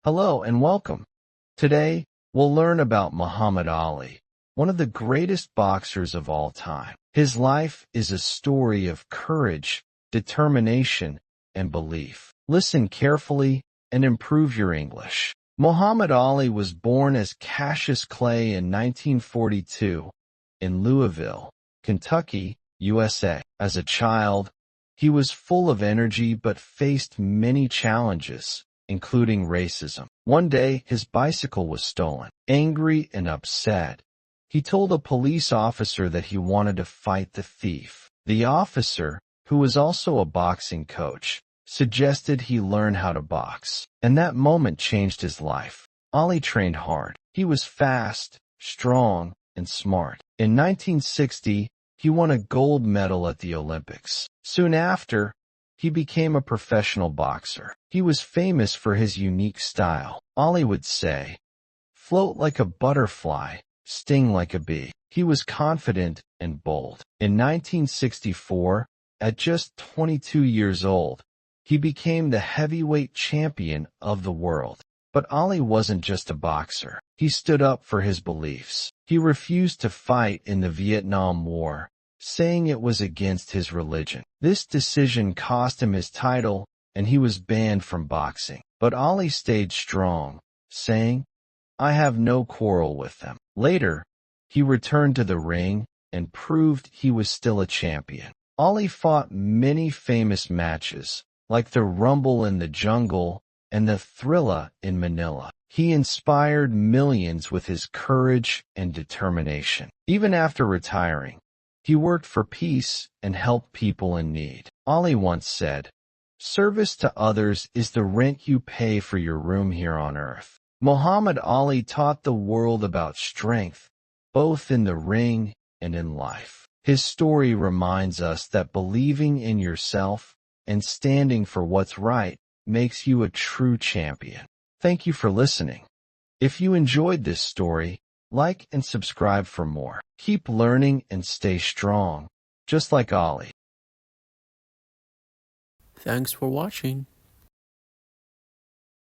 Hello and welcome. Today, we'll learn about Muhammad Ali, one of the greatest boxers of all time. His life is a story of courage, determination, and belief. Listen carefully and improve your English. Muhammad Ali was born as Cassius Clay in 1942 in Louisville, Kentucky, USA. As a child, he was full of energy but faced many challenges, including racism. One day, his bicycle was stolen. Angry and upset, he told a police officer that he wanted to fight the thief. The officer, who was also a boxing coach, suggested he learn how to box, and that moment changed his life. Ali trained hard. He was fast, strong, and smart. In 1960, he won a gold medal at the Olympics. Soon after, he became a professional boxer. He was famous for his unique style. Ali would say, "Float like a butterfly, sting like a bee." He was confident and bold. In 1964, at just 22 years old, he became the heavyweight champion of the world. But Ali wasn't just a boxer. He stood up for his beliefs. He refused to fight in the Vietnam War, saying it was against his religion. This decision cost him his title, and he was banned from boxing. But Ali stayed strong, saying, "I have no quarrel with them." Later, he returned to the ring and proved he was still a champion. Ali fought many famous matches, like the Rumble in the Jungle and the Thrilla in Manila. He inspired millions with his courage and determination. Even after retiring, he worked for peace and helped people in need. Ali once said, "Service to others is the rent you pay for your room here on earth." Muhammad Ali taught the world about strength, both in the ring and in life. His story reminds us that believing in yourself and standing for what's right makes you a true champion. Thank you for listening. If you enjoyed this story, like and subscribe for more. Keep learning and stay strong, just like Ali. Thanks for watching.